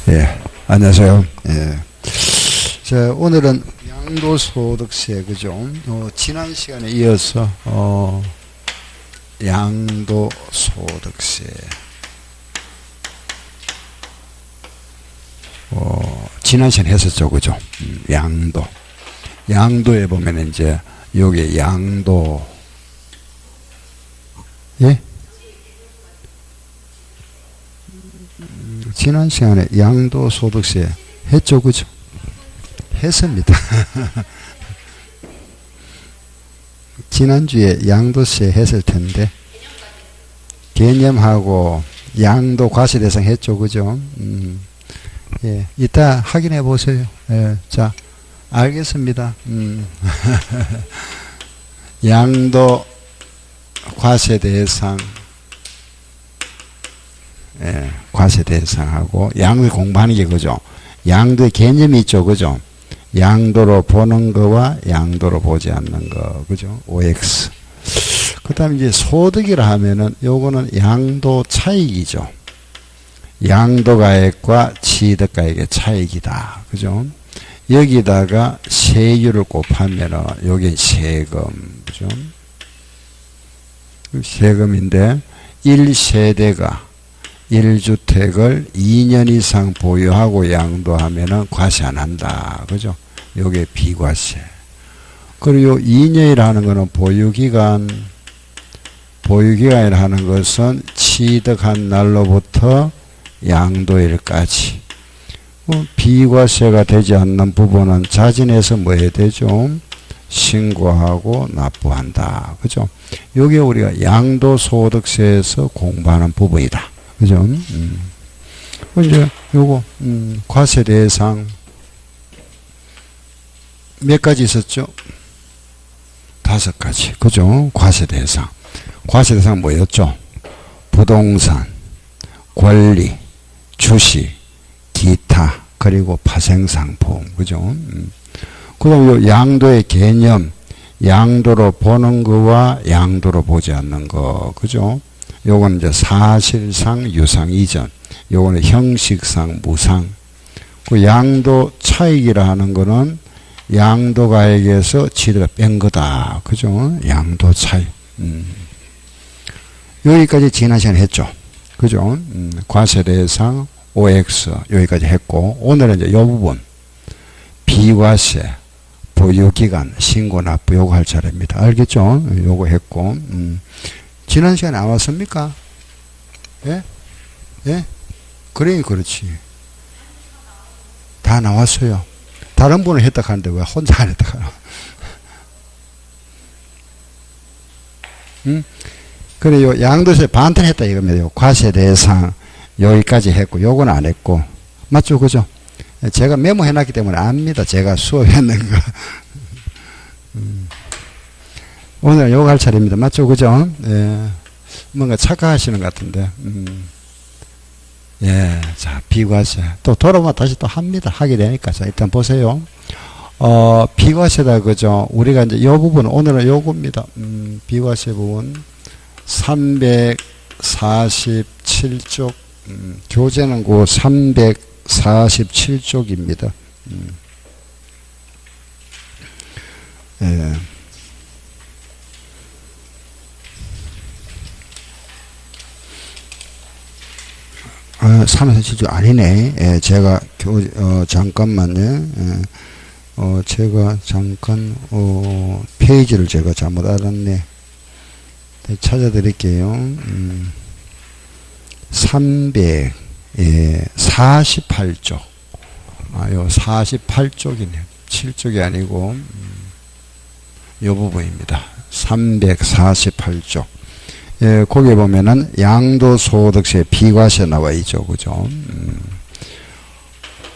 예, 안녕하세요. 예. 자, 오늘은 양도소득세, 그죠? 지난 시간에 이어서, 양도소득세. 지난 시간에 했었죠, 그죠? 양도. 양도에 보면 이제, 요게 양도, 예? 지난 시간에 양도소득세 했죠, 그죠? 했습니다. 지난주에 양도세 했을 텐데, 개념하고 양도 과세대상 했죠, 그죠? 예, 이따 확인해 보세요. 예, 자, 알겠습니다. 양도 과세대상, 예, 과세대상하고 양도 공부하는 게 그죠? 양도의 개념이 있죠, 그죠? 양도로 보는 거와 양도로 보지 않는 거, 그죠? OX. 그 다음에 이제 소득이라 하면은 요거는 양도 차익이죠. 양도가액과 취득가액의 차익이다, 그죠? 여기다가 세율을 곱하면은 요게 세금, 그죠? 세금인데 1세대가 1주택을 2년 이상 보유하고 양도하면은 과세 안 한다, 그죠? 요게 비과세. 그리고 2년이라는 거는 보유기간이라는 것은 취득한 날로부터 양도일까지. 비과세가 되지 않는 부분은 자진해서 뭐 해야 되죠? 신고하고 납부한다, 그죠? 요게 우리가 양도소득세에서 공부하는 부분이다, 그죠? 이제 요거 과세 대상 몇 가지 있었죠? 5가지, 그죠? 과세 대상. 과세 대상 뭐였죠? 부동산, 권리, 주식, 기타, 그리고 파생상품, 그죠? 그 다음에 양도의 개념, 양도로 보는 거와 양도로 보지 않는 거, 그죠? 요건 이제 사실상 유상 이전, 요거는 형식상 무상. 그 양도 차익이라 하는 거는 양도가액에서 취득을 뺀 거다, 그죠? 양도 차익. 여기까지 지난 시간에 했죠, 그죠? 과세 대상, OX 여기까지 했고, 오늘은 이제 요 부분 비과세, 보유기간, 신고 납부 요거 할 차례입니다. 알겠죠? 요거 했고, 지난 시간에 안 왔습니까? 예? 예? 그래, 그렇지. 다 나왔어요. 다른 분은 했다 하는데 왜 혼자 안 했다 하나? 그래요. 양도세 반탄 했다 이겁니다. 과세 대상 여기까지 했고, 요건 안 했고. 맞죠? 그죠? 제가 메모해 놨기 때문에 압니다. 제가 수업했는 거. 오늘 요거 할 차례입니다. 맞죠? 그죠? 예. 뭔가 착각하시는 것 같은데. 예. 자, 비과세. 또 돌아오면 다시 또 합니다. 하게 되니까. 자, 일단 보세요. 비과세다. 그죠? 우리가 이제 요 부분, 오늘은 요겁니다. 비과세 부분. 347쪽. 교재는 그 347쪽입니다. 예. 347쪽 아니네. 예, 제가 잠깐만요. 예. 제가 잠깐 페이지를 제가 잘못 알았네. 찾아드릴게요. 348쪽. 요 48쪽이네. 7쪽이 아니고, 요 부분입니다. 348쪽. 예, 거기에 보면은 양도소득세 비과세 나와 있죠. 그죠?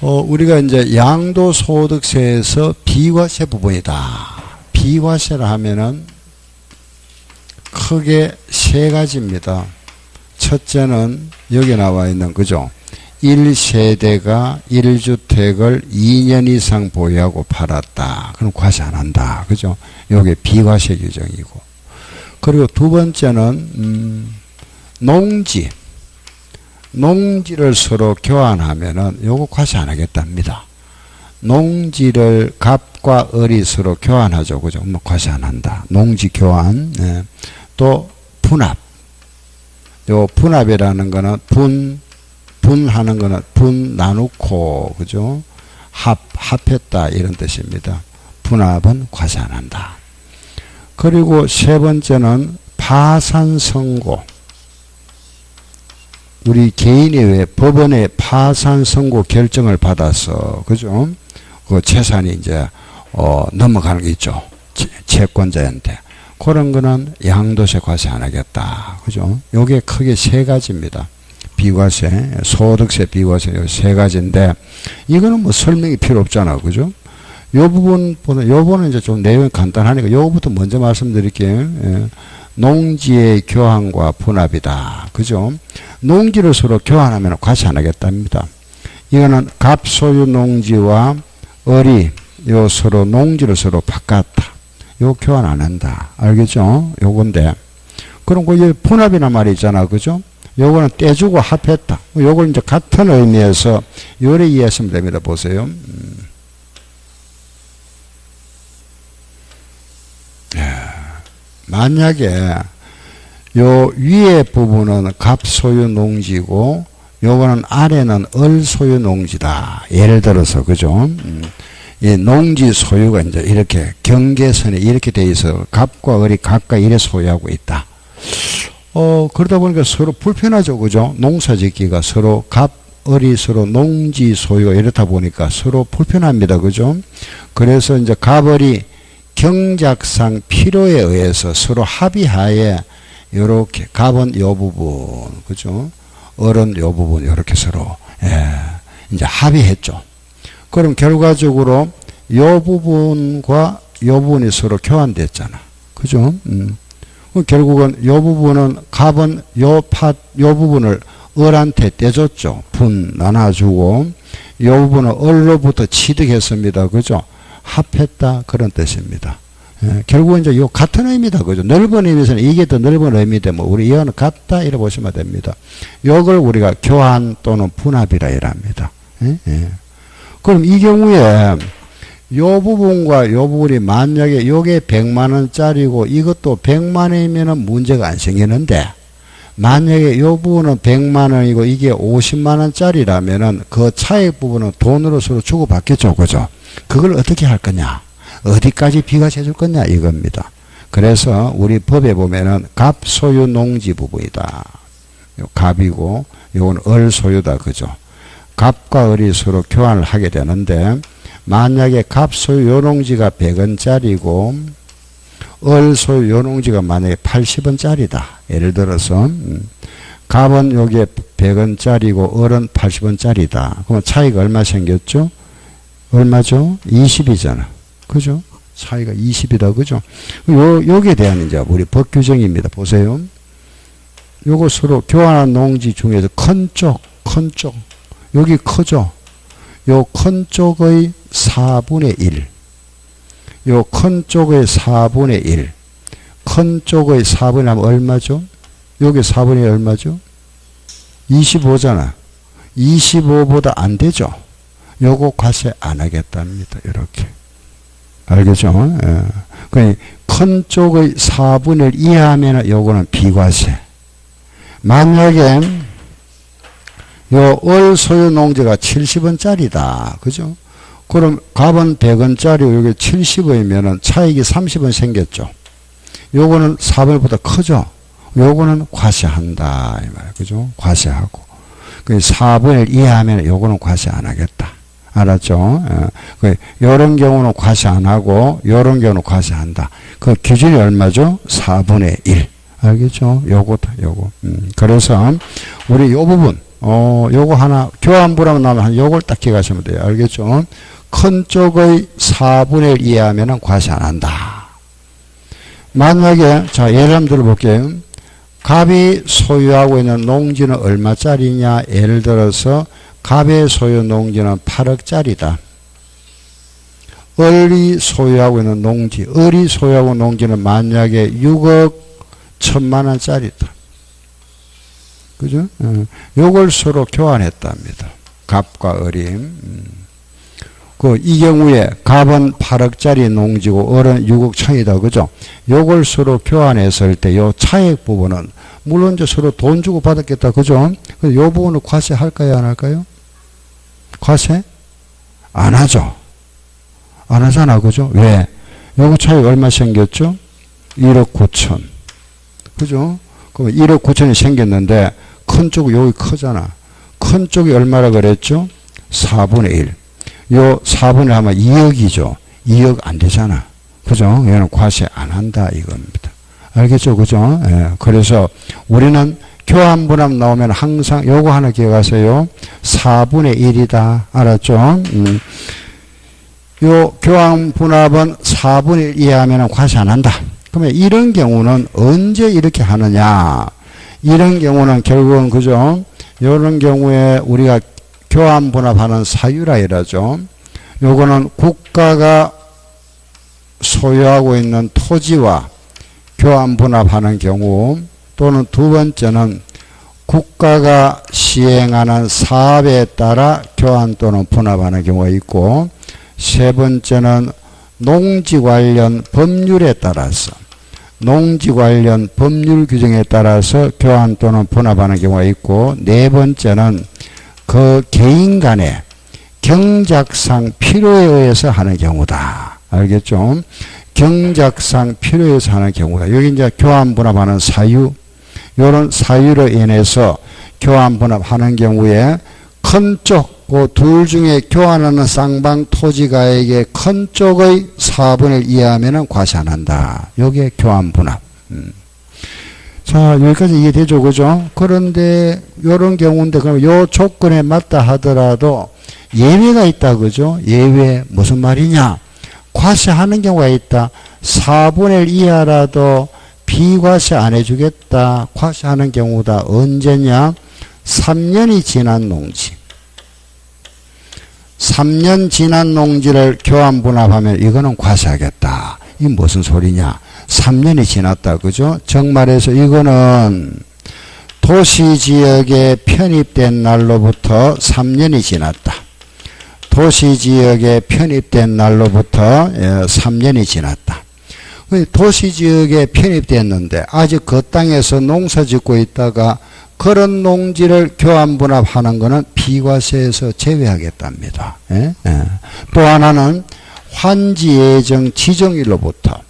우리가 이제 양도소득세에서 비과세 부분이다. 비과세라 하면은 크게 3가지입니다. 첫째는 여기 나와 있는, 그죠? 1세대가 1주택을 2년 이상 보유하고 팔았다. 그럼 과세 안 한다. 그죠? 요게 비과세 규정이고. 그리고 두 번째는, 농지. 농지를 서로 교환하면은 요거 과세 안 하겠답니다. 농지를 갑과 을이 서로 교환하죠. 그죠? 뭐 과세 안 한다. 농지 교환. 예. 또 분합. 요 분합이라는 거는 분하는 거는 분 나누고, 그죠? 합했다 이런 뜻입니다. 분합은 과세 안 한다. 그리고 세 번째는 파산선고. 우리 개인이 왜 법원에 파산선고 결정을 받아서, 그죠? 그 재산이 이제, 넘어가는 게 있죠. 채권자한테. 그런 거는 양도세 과세 안 하겠다. 그죠? 요게 크게 세 가지입니다. 비과세, 소득세, 비과세, 요 세 가지인데, 이거는 뭐 설명이 필요 없잖아. 그죠? 요 부분보다, 요 부분은 이제 좀 내용이 간단하니까, 요거부터 먼저 말씀드릴게요. 예. 농지의 교환과 분합이다. 그죠? 농지를 서로 교환하면 과세 안 하겠답니다. 이거는 갑소유 농지와 을이 요 서로 농지를 서로 바꿨다. 요 교환 안 한다. 알겠죠? 요건데. 그럼 그 분합이란 말이 있잖아. 그죠? 요거는 떼주고 합했다. 요걸 이제 같은 의미에서 요래 이해하시면 됩니다. 보세요. 만약에 요 위에 부분은 갑소유 농지고 요거는 아래는 을소유 농지다. 예를 들어서, 그죠? 이 농지 소유가 이제 이렇게 경계선이 이렇게 돼 있어. 갑과 을이 각각 이래 소유하고 있다. 그러다 보니까 서로 불편하죠. 그죠? 농사 짓기가 서로 갑, 을이 서로 농지 소유가 이렇다 보니까 서로 불편합니다. 그죠? 그래서 이제 갑, 을이 경작상 필요에 의해서 서로 합의하에 요렇게 갑은 요 부분, 그죠? 을은 요 부분 요렇게 서로 이제 합의했죠. 그럼 결과적으로 요 부분과 요 부분이 서로 교환됐잖아. 그죠? 결국은 요 부분은 갑은 요 부분을 을한테 떼줬죠. 분 나눠주고 요 부분은 을로부터 취득했습니다. 그죠? 합했다 그런 뜻입니다. 결국은 이제 요 같은 의미다. 그죠? 넓은 의미에서는 이게 더 넓은 의미인데 뭐 우리 이거는 같다 이래 보시면 됩니다. 요걸 우리가 교환 또는 분합이라 이랍니다. 그럼 이 경우에 요 부분과 요 부분이 만약에 요게 100만 원짜리고 이것도 100만 원이면은 문제가 안 생기는데 만약에 요 부분은 100만 원이고 이게 50만 원짜리라면은 그 차액 부분은 돈으로 서로 주고받겠죠. 그죠? 그걸 어떻게 할 거냐? 어디까지 비과세 줄 거냐? 이겁니다. 그래서 우리 법에 보면은 갑 소유 농지 부분이다. 요 갑이고 요건 을 소유다. 그죠? 갑과 을이 서로 교환을 하게 되는데 만약에 갑 소유 요 농지가 100원짜리고 을 소유 요 농지가 만약에 80원짜리다. 예를 들어서 갑은 요게 100원짜리고 을은 80원짜리다. 그럼 차이가 얼마 생겼죠? 얼마죠? 20이잖아. 그죠? 차이가 20이다. 그죠? 요게 대한 이제 우리 법 규정입니다. 보세요. 요거 서로 교환한 농지 중에서 큰 쪽. 여기 크죠? 요 큰 쪽의 4분의 1. 요 큰 쪽의 4분의 1. 큰 쪽의 4분의 1 하면 얼마죠? 여기 4분의 1 얼마죠? 25잖아. 25보다 안 되죠? 요거 과세 안 하겠답니다. 이렇게. 알겠죠? 예. 큰 쪽의 4분의 1 이하면 요거는 비과세. 만약에 요 을 소유 농지가 70원짜리다. 그죠? 그럼 갑은 100원짜리고 여기 70원이면은 차익이 30원 생겼죠. 요거는 4분의1보다 크죠? 요거는 과세한다. 이 말. 그죠? 과세하고. 4분의 1 이하면 요거는 과세 안 하겠다. 알았죠? 요런 경우는 과세 안 하고 요런 경우는 과세한다. 그 기준이 얼마죠? 4분의 1. 알겠죠? 요거다. 요거. 그래서 우리 요 부분 요거 하나 교환부라면 나면 요걸 딱 기억하시면 돼요. 알겠죠? 큰 쪽의 4분의 1 이하면은 과세 안 한다. 만약에 자 예를 한번 들어볼게요. 갑이 소유하고 있는 농지는 얼마짜리냐? 예를 들어서 갑의 소유 농지는 8억짜리다. 을이 소유하고 있는 농지, 을이 소유하고 있는 농지는 만약에 6억 1,000만 원짜리다. 그죠? 요걸 서로 교환했답니다. 갑과 어림. 이 경우에 갑은 8억짜리 농지고 을은 6억 천이다. 그죠? 요걸 서로 교환했을 때 요 차액 부분은 물론 이제 서로 돈 주고 받았겠다. 그죠? 요 부분은 과세할까요? 안 할까요? 과세? 안 하죠. 안 하잖아. 그죠? 왜? 요거 차익 얼마 생겼죠? 1억 9천. 그죠? 그럼 1억 9천이 생겼는데 큰 쪽이 여기 크잖아. 큰 쪽이 얼마라 그랬죠? 4분의 1. 요 4분의 1 하면 2억이죠. 2억 안 되잖아. 그죠? 얘는 과세 안 한다 이겁니다. 알겠죠? 그죠? 예. 그래서 우리는 교환분합 나오면 항상 요거 하나 기억하세요. 4분의 1이다. 알았죠? 요 교환분합은 4분의 1 이하면 과세 안 한다. 그러면 이런 경우는 언제 이렇게 하느냐? 이런 경우는 결국은 그죠? 이런 경우에 우리가 교환분합하는 사유라 이러죠. 요거는 국가가 소유하고 있는 토지와 교환분합하는 경우, 또는 두 번째는 국가가 시행하는 사업에 따라 교환 또는 분합하는 경우가 있고, 세 번째는 농지 관련 법률에 따라서, 농지 관련 법률 규정에 따라서 교환 또는 분합하는 경우가 있고, 네 번째는 그 개인 간의 경작상 필요에 의해서 하는 경우다. 알겠죠? 경작상 필요에 의해서 하는 경우다. 여기 이제 교환 분합하는 사유, 이런 사유로 인해서 교환 분합하는 경우에 큰 쪽, 그 둘 중에 교환하는 쌍방 토지가액의 큰 쪽의 4분의 1 이하면은 과세 안 한다. 요게 교환 분합. 자, 여기까지 이해되죠? 그죠? 그런데, 요런 경우인데, 그럼 요 조건에 맞다 하더라도 예외가 있다. 그죠? 예외, 무슨 말이냐? 과세하는 경우가 있다. 4분의 1 이하라도 비과세 안 해주겠다. 과세하는 경우다. 언제냐? 3년이 지난 농지. 3년 지난 농지를 교환 분합하면 이거는 과세하겠다. 이게 무슨 소리냐? 3년이 지났다. 그죠? 정말해서 이거는 도시지역에 편입된 날로부터 3년이 지났다. 도시지역에 편입된 날로부터 3년이 지났다. 도시지역에 편입됐는데 아직 그 땅에서 농사 짓고 있다가 그런 농지를 교환분합하는 것은 비과세에서 제외하겠답니다. 또 하나는 환지예정 지정일로부터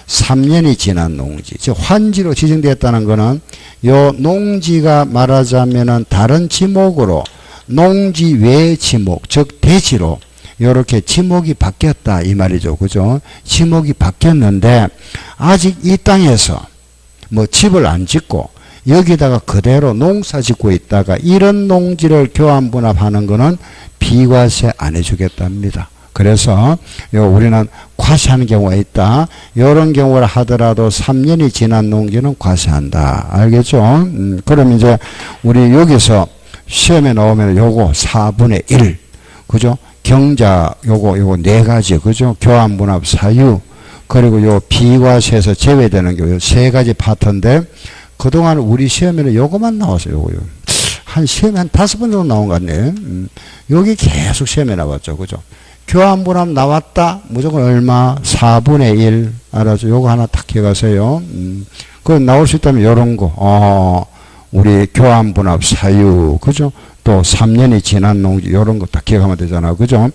3년이 지난 농지, 즉 환지로 지정되었다는 것은 요 농지가 말하자면은 다른 지목으로 농지 외 지목, 즉 대지로 요렇게 지목이 바뀌었다 이 말이죠. 그죠? 지목이 바뀌었는데 아직 이 땅에서 뭐 집을 안 짓고 여기다가 그대로 농사 짓고 있다가 이런 농지를 교환 분합하는 것은 비과세 안 해주겠답니다. 그래서 우리는 과세하는 경우가 있다. 이런 경우를 하더라도 3년이 지난 농지는 과세한다. 알겠죠? 그럼 이제 우리 여기서 시험에 나오면 요거 4분의 1. 그죠? 경자 요거 네 가지. 그죠? 교환 분합 사유. 그리고 요 비과세에서 제외되는 게 요 세 가지 파트인데 그동안 우리 시험에는 요거만 나왔어요. 요거요. 한 시험에 한 5번 정도 나온 것 같네요. 여기 계속 시험에 나왔죠. 그죠? 교환분합 나왔다. 무조건 얼마? 4분의 1. 알아서 요거 하나 딱 기억하세요. 그 나올 수 있다면 요런 거. 우리 교환분합 사유. 그죠? 또 3년이 지난 농지 요런 거 딱 기억하면 되잖아. 그죠?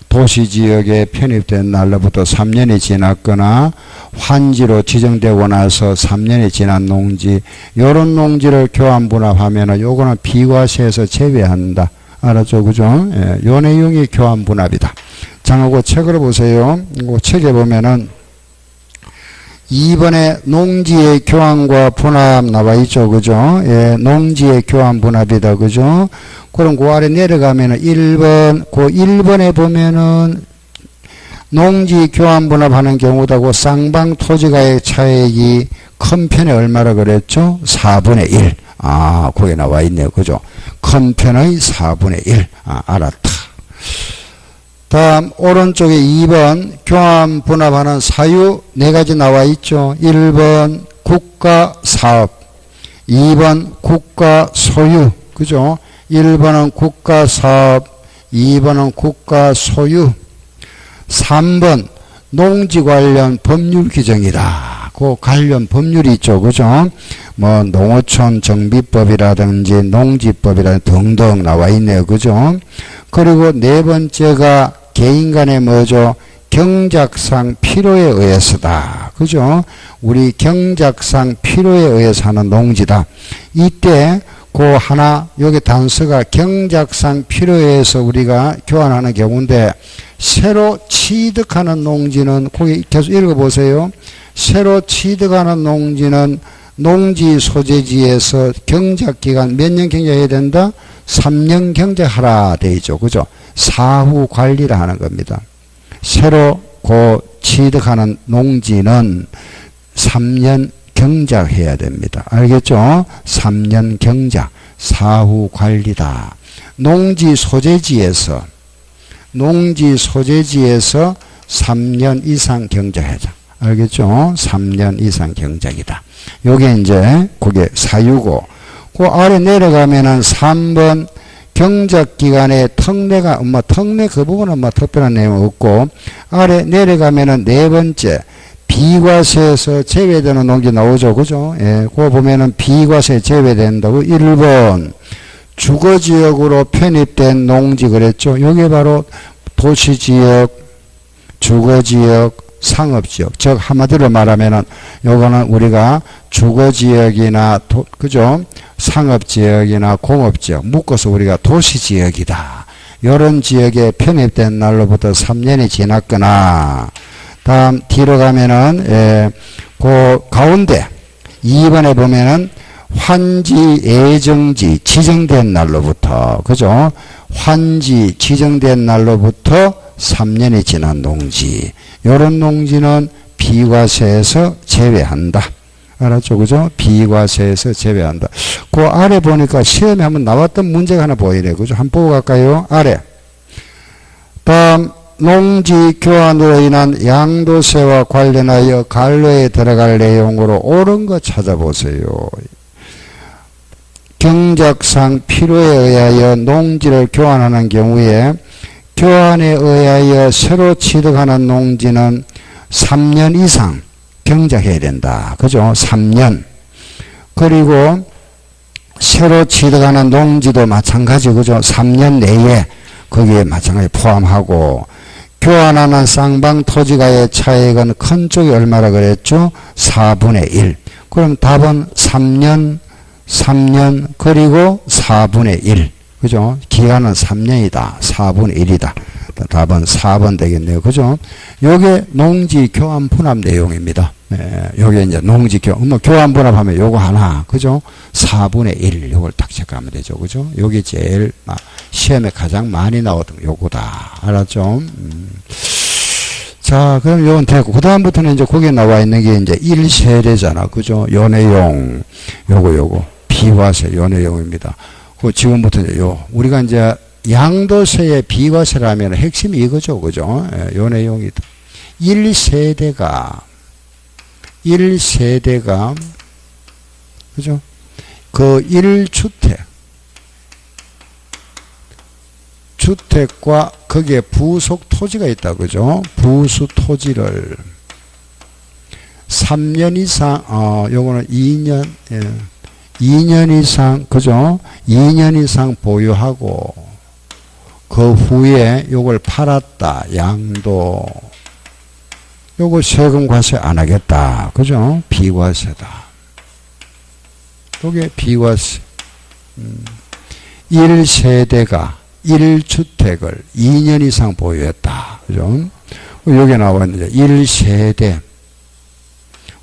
도시지역에 편입된 날로부터 3년이 지났거나 환지로 지정되고 나서 3년이 지난 농지 요런 농지를 교환분합하면은 요거는 비과세에서 제외한다. 알았죠? 그죠? 예, 요 내용이 교환분합이다. 자, 그 책을 보세요. 그 책에 보면은 2번에 농지의 교환과 분합 나와 있죠. 그죠? 예, 농지의 교환 분합이다. 그죠? 그럼 그 아래 내려가면은 1번, 그 1번에 보면은 농지 교환 분합하는 경우다고 쌍방 토지가의 차액이 큰 편에 얼마라 그랬죠? 4분의 1. 아, 거기 나와 있네요. 그죠? 큰 편의 4분의 1. 아, 알았다. 다음 오른쪽에 2번 교환 분합하는 사유 4가지 나와 있죠. 1번 국가 사업, 2번 국가 소유, 그죠? 1번은 국가 사업, 2번은 국가 소유, 3번 농지 관련 법률 규정이다. 그 관련 법률이 있죠. 그죠? 뭐 농어촌 정비법이라든지 농지법이라든지 등등 나와 있네요. 그죠? 그리고 4번째가 개인 간의 뭐죠? 경작상 필요에 의해서다. 그죠? 우리 경작상 필요에 의해서 하는 농지다. 이때 그 하나 여기 단서가 경작상 필요에 의해서 우리가 교환하는 경우인데 새로 취득하는 농지는 거기 계속 읽어보세요. 새로 취득하는 농지는 농지 소재지에서 경작기간 몇 년 경작해야 된다? 3년 경작하라 돼 있죠. 그죠? 사후 관리를 하는 겁니다. 새로 취득하는 농지는 3년 경작해야 됩니다. 알겠죠? 3년 경작, 사후 관리다. 농지 소재지에서 3년 이상 경작하자. 알겠죠? 3년 이상 경작이다. 요게 이제 그게 사유고, 그 아래 내려가면은 3번 경작기간의 특례가, 특례 그 부분은 특별한 내용 없고, 아래 내려가면은 4번째, 비과세에서 제외되는 농지 나오죠. 그죠? 예, 그거 보면은 비과세 제외된다고 1번, 주거지역으로 편입된 농지 그랬죠. 요게 바로 도시지역, 주거지역, 상업지역. 즉, 한마디로 말하면은 요거는 우리가 주거지역이나, 그죠? 상업지역이나 공업지역, 묶어서 우리가 도시지역이다. 이런 지역에 편입된 날로부터 3년이 지났거나, 다음 뒤로 가면은, 그 가운데 2번에 보면은 환지 예정지 지정된 날로부터, 그죠? 환지 지정된 날로부터 3년이 지난 농지. 요런 농지는 비과세에서 제외한다. 알았죠? 그죠? 비과세에서 제외한다. 그 아래 보니까 시험에 한번 나왔던 문제가 하나 보이네. 그죠? 한번 보고 갈까요? 아래. 다음, 농지 교환으로 인한 양도세와 관련하여 관로에 들어갈 내용으로 옳은 거 찾아보세요. 경작상 필요에 의하여 농지를 교환하는 경우에 교환에 의하여 새로 취득하는 농지는 3년 이상 경작해야 된다. 그죠? 3년. 그리고 새로 취득하는 농지도 마찬가지. 그죠? 3년 내에 거기에 마찬가지 포함하고, 교환하는 쌍방 토지가의 차액은 큰 쪽이 얼마라 그랬죠? 4분의 1. 그럼 답은 3년, 그리고 4분의 1. 그죠? 기간은 3년이다. 4분의 1이다. 답은 4번 되겠네요. 그죠? 요게 농지 교환 분합 내용입니다. 요게 이제 농지 교환 분합하면 요거 하나. 그죠? 4분의 1. 요걸 딱 체크하면 되죠. 그죠? 요게 제일 시험에 가장 많이 나오던 요거다. 알았죠? 자, 그럼 요건 되고. 그 다음부터는 이제 거기에 나와 있는 게 이제 1세대잖아. 그죠? 요 내용. 요거. 비과세 요 내용입니다. 그 지금부터 우리가 이제 양도세의 비과세라면 핵심이 이거죠. 그죠? 요 내용이다. 1세대가, 그죠? 그 1주택과 거기에 부속 토지가 있다. 그죠? 부수 토지를 3년 이상, 요거는 2년, 2년 이상, 그죠? 2년 이상 보유하고, 그 후에 요걸 팔았다. 양도. 요거 세금 과세 안 하겠다. 그죠? 비과세다. 요게 비과세. 1세대가 1주택을 2년 이상 보유했다. 그죠? 여기 나와 있는데, 1세대.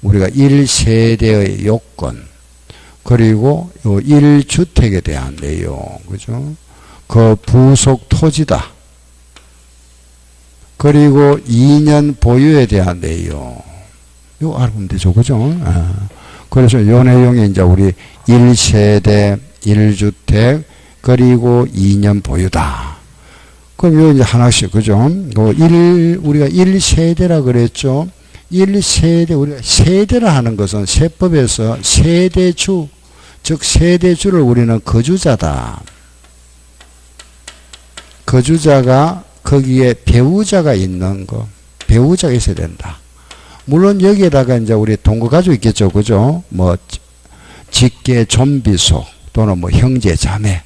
우리가 1세대의 요건. 그리고 요 1주택에 대한 내용. 그죠? 그 부속 토지다. 그리고 2년 보유에 대한 내용. 이거 알아보면 되죠. 그죠? 그래서 요 내용이 이제 우리 1세대, 1주택, 그리고 2년 보유다. 그럼 요 이제 하나씩, 그죠? 우리가 1세대라 그랬죠? 1세대, 우리가 세대라 하는 것은 세법에서 세대주, 즉 세대주를 우리는 거주자다. 거주자가 거기에 배우자가 있는 거, 배우자가 있어야 된다. 물론 여기에다가 이제 우리 동거 가지고 있겠죠, 그죠? 뭐 직계 좀비속 또는 뭐 형제 자매.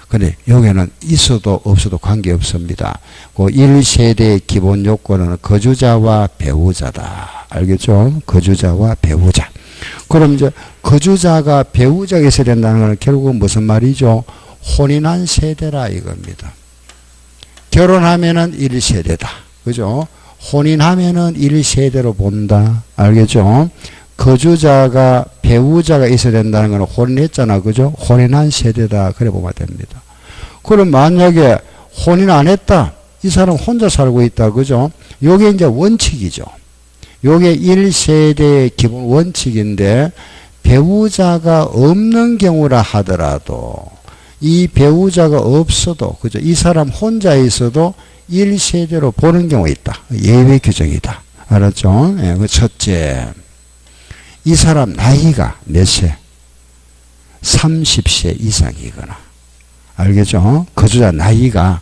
근데 여기는 있어도 없어도 관계 없습니다. 그 1세대의 기본 요건은 거주자와 배우자다. 알겠죠? 거주자와 배우자. 그럼 이제 거주자가 배우자가 있어야 된다는 것은 결국은 무슨 말이죠? 혼인한 세대라 이겁니다. 결혼하면은 1세대다. 그죠? 혼인하면은 1세대로 본다. 알겠죠? 거주자가 배우자가 있어야 된다는 건 혼인했잖아. 그죠? 혼인한 세대다. 그래 보면 됩니다. 그럼 만약에 혼인 안 했다. 이 사람 혼자 살고 있다. 그죠? 요게 이제 원칙이죠. 요게 1세대의 기본 원칙인데 배우자가 없는 경우라 하더라도 이 배우자가 없어도 그죠? 이 사람 혼자 있어도 1세대로 보는 경우가 있다. 예외 규정이다. 알았죠? 예, 그 첫째. 이 사람 나이가 몇 세? 30세 이상이거나. 알겠죠? 거주자 나이가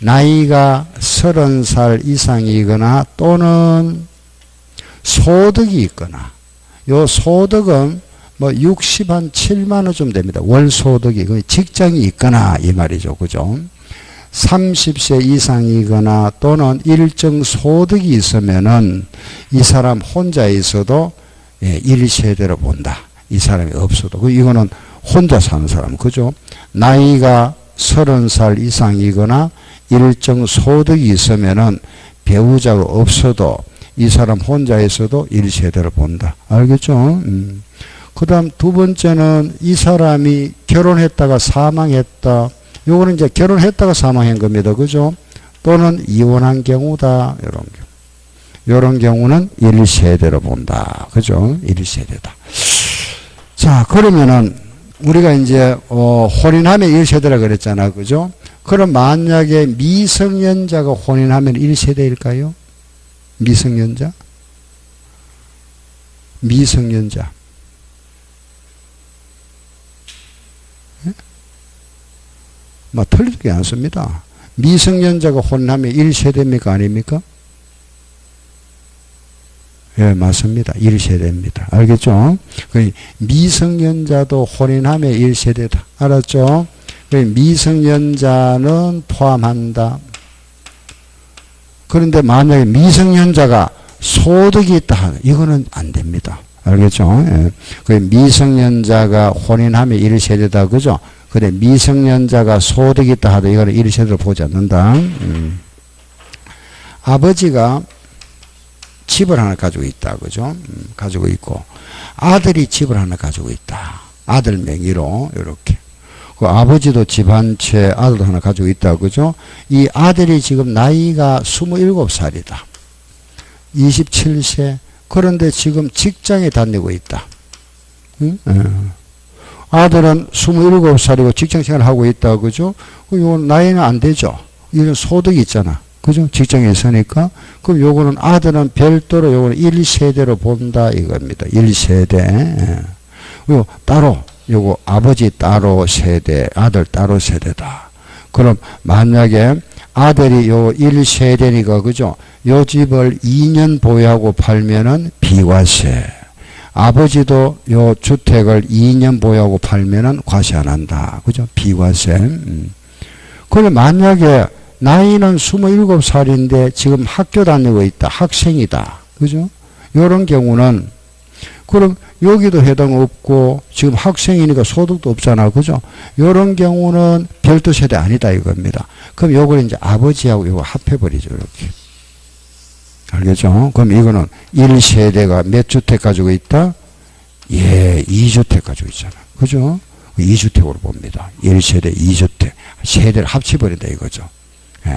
30살 이상이거나 또는 소득이 있거나 요 소득은 뭐 7만 원 좀 됩니다. 월 소득이 직장이 있거나 이 말이죠. 그죠? 30세 이상이거나 또는 일정 소득이 있으면은 이 사람 혼자 있어도 1세대로 본다. 이 사람이 없어도. 이거는 혼자 사는 사람. 그죠? 나이가 30살 이상이거나 일정 소득이 있으면은 배우자가 없어도 이 사람 혼자 있어도 1세대로 본다. 알겠죠? 그 다음 두 번째는 이 사람이 결혼했다가 사망했다. 요거는 이제 결혼했다가 사망한 겁니다. 그죠? 또는 이혼한 경우다. 요런 경우는 1세대로 본다. 그죠? 1세대다. 자, 그러면은 우리가 이제 혼인하면 1세대라 그랬잖아. 그죠? 그럼 만약에 미성년자가 혼인하면 1세대일까요? 미성년자? 미성년자. 예? 뭐 틀리지 않습니다. 미성년자가 혼인하면 1세대입니까? 아닙니까? 예, 맞습니다. 1세대입니다. 알겠죠? 미성년자도 혼인하면 1세대다. 알았죠? 미성년자는 포함한다. 그런데 만약에 미성년자가 소득이 있다. 이거는 안 됩니다. 알겠죠? 예. 미성년자가 혼인하면 1세대다. 그죠? 근데 미성년자가 소득이 있다 하도 이거는 1세대로 보지 않는다. 아버지가 집을 하나 가지고 있다. 그죠? 가지고 있고 아들이 집을 하나 가지고 있다. 아들 명의로 이렇게. 그 아버지도 집 한 채, 아들도 하나 가지고 있다. 그죠? 이 아들이 지금 나이가 27살이다. 27세. 그런데 지금 직장에 다니고 있다. 응? 아들은 27살이고 직장 생활을 하고 있다. 그죠? 요 나이는 안 되죠. 이런 소득이 있잖아. 그죠? 직장에 있으니까. 그럼 요거는 아들은 별도로 요거는 1세대로 본다 이겁니다. 1세대. 요 따로 요거 아버지 따로 세대, 아들 따로 세대다. 그럼 만약에 아들이 요 1세대니까 그죠? 요 집을 2년 보유하고 팔면은 비과세. 아버지도 요 주택을 2년 보유하고 팔면은 과세 안 한다. 그죠? 비과세. 그럼 만약에 나이는 27살인데 지금 학교 다니고 있다. 학생이다. 그죠? 요런 경우는 그럼 여기도 해당 없고 지금 학생이니까 소득도 없잖아. 그죠? 요런 경우는 별도 세대 아니다 이겁니다. 그럼 요걸 이제 아버지하고 요거 합해버리죠. 이렇게. 알겠죠? 그럼 이거는 1세대가 몇 주택 가지고 있다? 예, 2주택 가지고 있잖아. 그죠? 2주택으로 봅니다. 1세대 2주택. 세대를 합쳐버린다 이거죠. 예.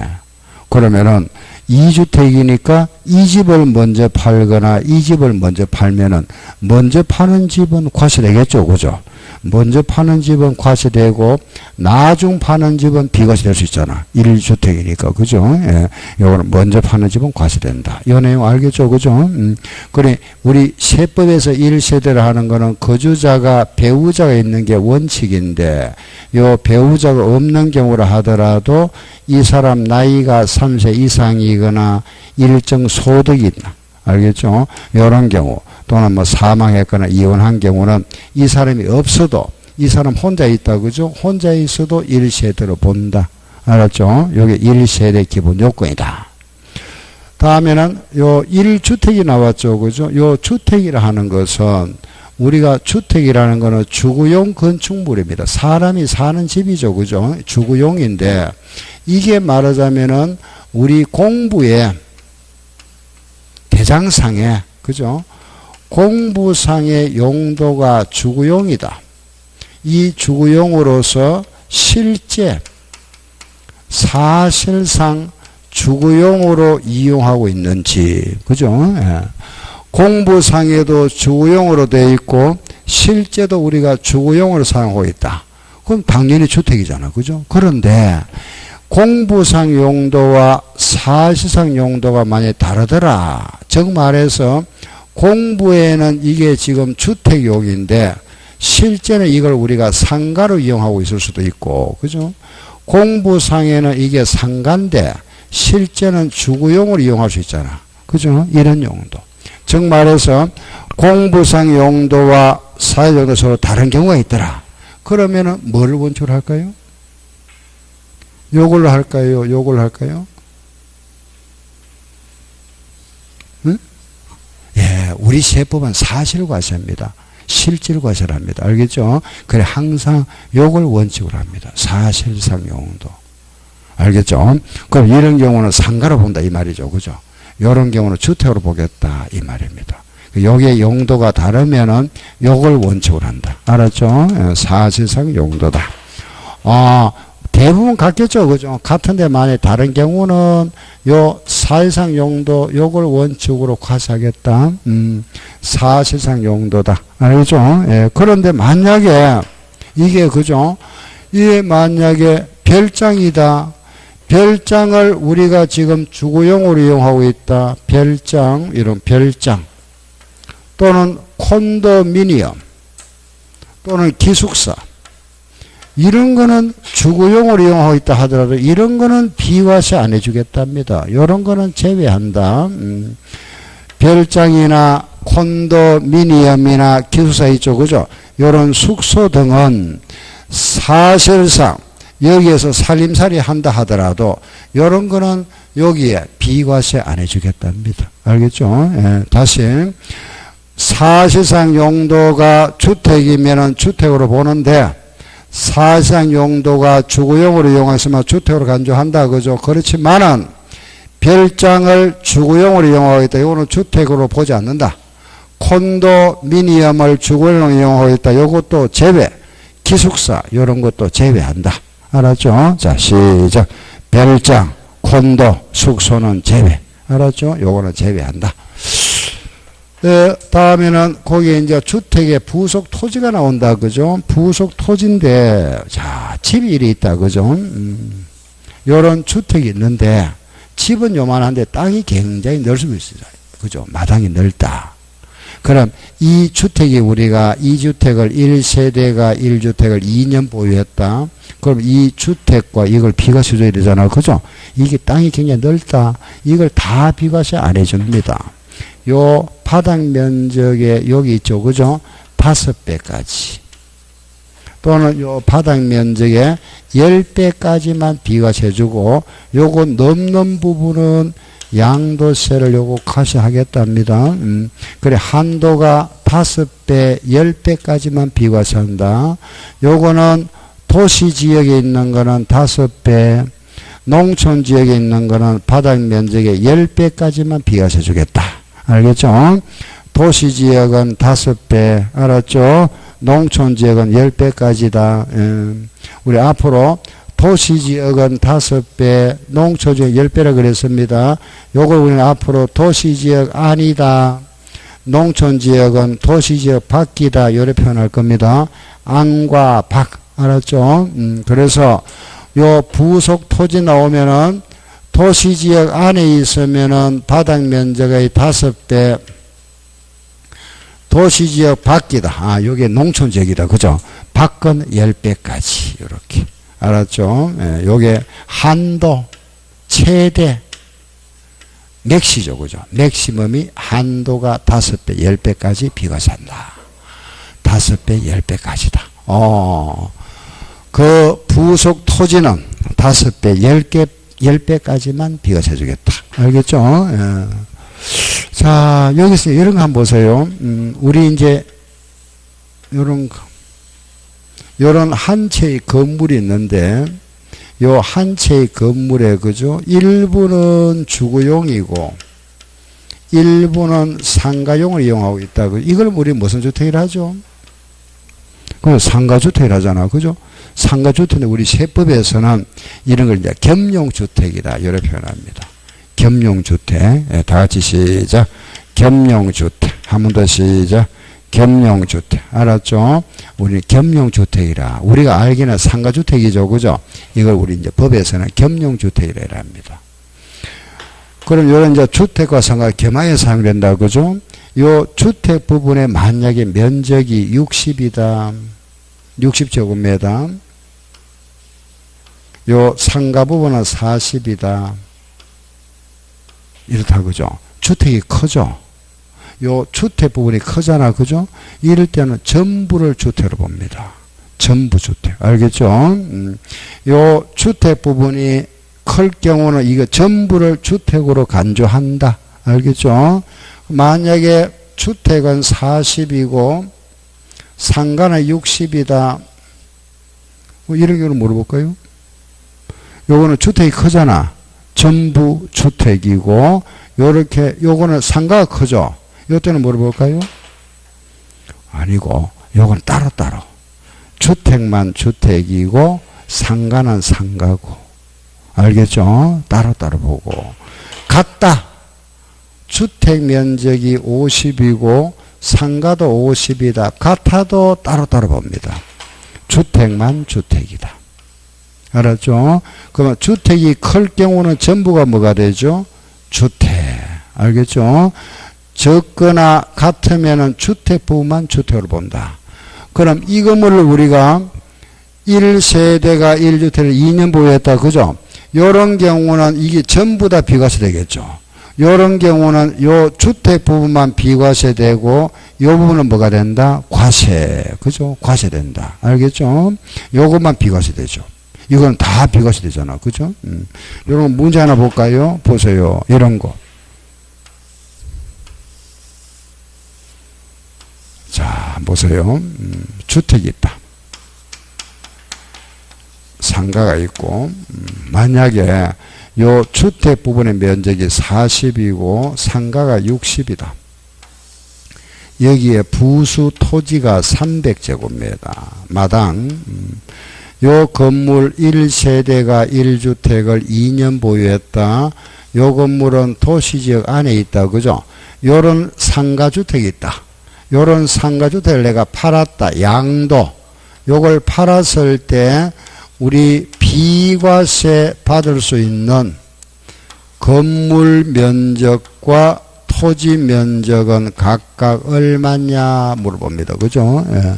그러면은 2주택이니까 이 집을 먼저 팔거나 이 집을 먼저 팔면은 먼저 파는 집은 과세되겠죠. 그죠? 먼저 파는 집은 과세되고 나중 파는 집은 비과세될 수 있잖아. 1주택이니까. 그죠? 예. 요거는 먼저 파는 집은 과세된다. 이 내용 알겠죠? 그죠? 그래, 우리 세법에서 1세대를 하는 거는 거주자가 배우자가 있는 게 원칙인데 요 배우자가 없는 경우라 하더라도 이 사람 나이가 3세 이상이거나 일정 소득이 있나. 알겠죠? 이런 경우 또는 뭐 사망했거나 이혼한 경우는 이 사람이 없어도 이 사람 혼자 있다. 그죠? 혼자 있어도 1세대로 본다. 알았죠? 이게 1세대 기본 요건이다. 다음에는 요 1주택이 나왔죠. 그죠? 요 주택이라 하는 것은 우리가 주택이라는 거는 주거용 건축물입니다. 사람이 사는 집이죠. 그죠? 주거용인데 이게 말하자면은 우리 공부에 대장상에 그죠? 공부상의 용도가 주거용이다. 이 주거용으로서 실제 사실상 주거용으로 이용하고 있는지 그죠? 예. 공부상에도 주거용으로 되어 있고 실제도 우리가 주거용으로 사용하고 있다. 그럼 당연히 주택이잖아. 그죠? 그런데 공부상 용도와 사실상 용도가 많이 다르더라. 즉 말해서 공부에는 이게 지금 주택용인데 실제는 이걸 우리가 상가로 이용하고 있을 수도 있고 그죠? 공부상에는 이게 상가인데 실제는 주거용으로 이용할 수 있잖아. 그죠? 이런 용도. 즉 말해서 공부상 용도와 사회 용도 서로 다른 경우가 있더라. 그러면은 뭘 원칙으로 할까요? 요걸로 할까요? 요걸로 할까요? 응? 예, 우리 세법은 사실과세입니다. 실질과세를 합니다. 알겠죠? 그래 항상 요걸 원칙으로 합니다. 사실상 용도. 알겠죠? 그럼 이런 경우는 상가로 본다 이 말이죠. 그죠? 이런 경우는 주택으로 보겠다 이 말입니다. 여기에 용도가 다르면은 요걸 원칙으로 한다. 알았죠? 예, 사실상 용도다. 대부분 같겠죠. 그죠? 같은데 만약 다른 경우는 요 사실상 용도 요걸 원칙으로 과세하겠다. 사실상 용도다. 알겠죠? 예, 그런데 만약에 이게 그죠? 이게 만약에 별장이다. 별장을 우리가 지금 주거용으로 이용하고 있다. 별장, 이런 별장. 또는 콘도미니엄. 또는 기숙사. 이런 거는 주거용으로 이용하고 있다 하더라도 이런 거는 비과세 안 해주겠답니다. 이런 거는 제외한다. 별장이나 콘도미니엄이나 기숙사 있죠. 그죠? 이런 숙소 등은 사실상 여기에서 살림살이 한다 하더라도 이런 거는 여기에 비과세 안 해주겠답니다. 알겠죠? 예, 다시 사실상 용도가 주택이면은 주택으로 보는데 사실상 용도가 주거용으로 이용했으면 주택으로 간주한다. 그죠? 그렇지만은 별장을 주거용으로 이용하고 있다. 이거는 주택으로 보지 않는다. 콘도미니엄을 주거용으로 이용하고 있다. 이것도 제외. 기숙사 이런 것도 제외한다. 알았죠? 자 시작. 별장, 콘도, 숙소는 제외. 알았죠? 요거는 제외한다. 다음에는 거기에 이제 주택의 부속 토지가 나온다. 그죠? 부속 토지인데, 자, 집이 이리 있다. 그죠? 요런 주택이 있는데, 집은 요만한데 땅이 굉장히 넓습니다. 그죠? 마당이 넓다. 그럼 이 주택이 우리가 이 주택을 1세대가 1주택을 2년 보유했다. 그럼 이 주택과 이걸 비과세 줘야 되잖아. 그죠? 이게 땅이 굉장히 넓다. 이걸 다 비과세 안 해줍니다. 요 바닥 면적에 여기 있죠. 그죠? 5배까지. 또는 요 바닥 면적에 10배까지만 비과세 주고 요거 넘는 부분은 양도세를 요거 과세하겠답니다. 그래 한도가 5배, 10배까지만 비과세한다. 요거는 도시지역에 있는 거는 5배, 농촌지역에 있는 거는 바닥 면적의 10배까지만 비과세 주겠다. 알겠죠? 도시지역은 5배, 알았죠? 농촌지역은 10배까지다. 우리 앞으로 도시지역은 5배, 농촌지역 10배라 그랬습니다. 요걸 우리는 앞으로 도시지역 아니다. 농촌지역은 도시지역 밖이다. 이렇게 표현할 겁니다. 안과 밖. 알았죠? 그래서 요 부속 토지 나오면은 도시지역 안에 있으면은 바닥 면적의 5배, 도시지역 밖이다. 아, 요게 농촌지역이다. 그죠? 밖은 10배까지. 이렇게. 알았죠? 예, 요게 한도, 최대, 맥시죠. 그죠? 맥시멈이 한도가 5배, 10배까지 비과세한다. 5배, 10배까지다. 그 부속 토지는 5배, 10배까지만 비과세해주겠다. 알겠죠? 예. 자, 여기서 이런 거 한번 보세요. 우리 이제, 요런 한 채의 건물이 있는데, 요 한 채의 건물에, 그죠? 일부는 주거용이고, 일부는 상가용을 이용하고 있다. 이걸 우리 무슨 주택이라 하죠? 그럼 상가주택이라 하잖아. 그죠? 상가주택은 우리 세법에서는 이런 걸 이제 겸용주택이다. 이렇게 표현합니다. 겸용주택. 예, 다 같이 시작. 겸용주택. 한 번 더 시작. 겸용주택. 알았죠? 우리 겸용주택이라. 우리가 알기는 상가주택이죠. 그죠? 이걸 우리 이제 법에서는 겸용주택이라 합니다. 그럼 이런 이제 주택과 상가 겸하여 사용된다. 그죠? 요 주택 부분에 만약에 면적이 60이다. 60제곱미터. 요 상가 부분은 40이다. 이렇다. 그죠? 주택이 크죠? 요 주택 부분이 크잖아. 그죠? 이럴 때는 전부를 주택으로 봅니다. 전부 주택. 알겠죠? 요 주택 부분이 클 경우는 이거 전부를 주택으로 간주한다. 알겠죠? 만약에 주택은 40이고 상가는 60이다. 뭐 이런 경우는 물어볼까요? 요거는 주택이 크잖아. 전부 주택이고 요렇게 요거는 상가가 크죠. 요때는 물어볼까요? 아니고 요건 따로따로. 주택만 주택이고 상가는 상가고. 알겠죠? 따로따로 보고. 같다. 주택 면적이 50이고 상가도 50이다. 같아도 따로따로 봅니다. 주택만 주택이다. 알았죠? 그러면 주택이 클 경우는 전부가 뭐가 되죠? 주택. 알겠죠? 적거나 같으면은 주택 부분만 주택으로 본다. 그럼 이 건물을 우리가 1세대가 1주택을 2년 보유했다. 그죠? 요런 경우는 이게 전부 다 비과세 되겠죠. 요런 경우는 요 주택 부분만 비과세 되고 요 부분은 뭐가 된다? 과세. 그죠? 과세된다. 알겠죠? 요것만 비과세 되죠. 이건 다 비과세 되잖아. 그죠? 요런 문제 하나 볼까요? 보세요. 이런 거. 자, 보세요. 주택이 있다. 상가가 있고, 만약에 요 주택 부분의 면적이 40이고 상가가 60이다. 여기에 부수 토지가 300제곱미터. 마당. 요 건물 1세대가 1주택을 2년 보유했다. 요 건물은 도시지역 안에 있다. 그죠? 요런 상가주택이 있다. 요런 상가주택을 내가 팔았다. 양도. 요걸 팔았을 때 우리 비과세 받을 수 있는 건물 면적과 토지 면적은 각각 얼마냐 물어봅니다. 그죠? 예.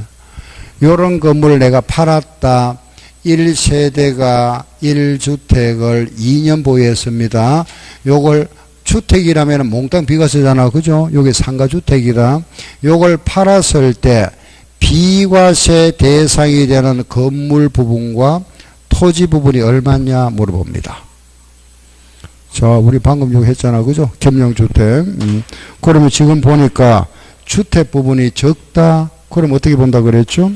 요런 건물을 내가 팔았다. 1세대가 1주택을 2년 보유했습니다. 요걸 주택이라면 몽땅 비과세잖아. 그죠? 요게 상가주택이다. 요걸 팔았을 때 비과세 대상이 되는 건물 부분과 토지 부분이 얼마냐 물어봅니다. 자, 우리 방금 여기 했잖아. 그죠? 겸용주택. 그러면 지금 보니까 주택 부분이 적다. 그럼 어떻게 본다 그랬죠?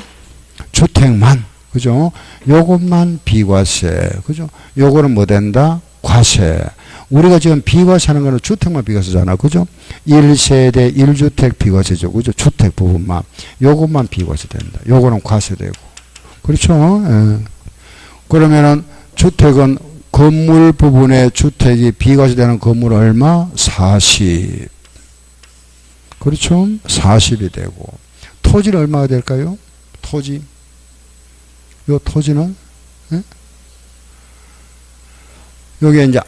주택만. 그죠? 요것만 비과세. 그죠? 요거는 뭐 된다? 과세. 우리가 지금 비과세하는 거는 주택만 비과세잖아. 그죠? 1세대 1주택 비과세죠. 그죠? 주택 부분만. 요것만 비과세 된다. 요거는 과세되고. 그렇죠? 예. 그러면은 주택은 건물 부분의 주택이 비과세되는 건물은 얼마? 40. 그렇죠? 40이 되고. 토지는 얼마가 될까요? 토지. 요 토지는? 예? 요게 이제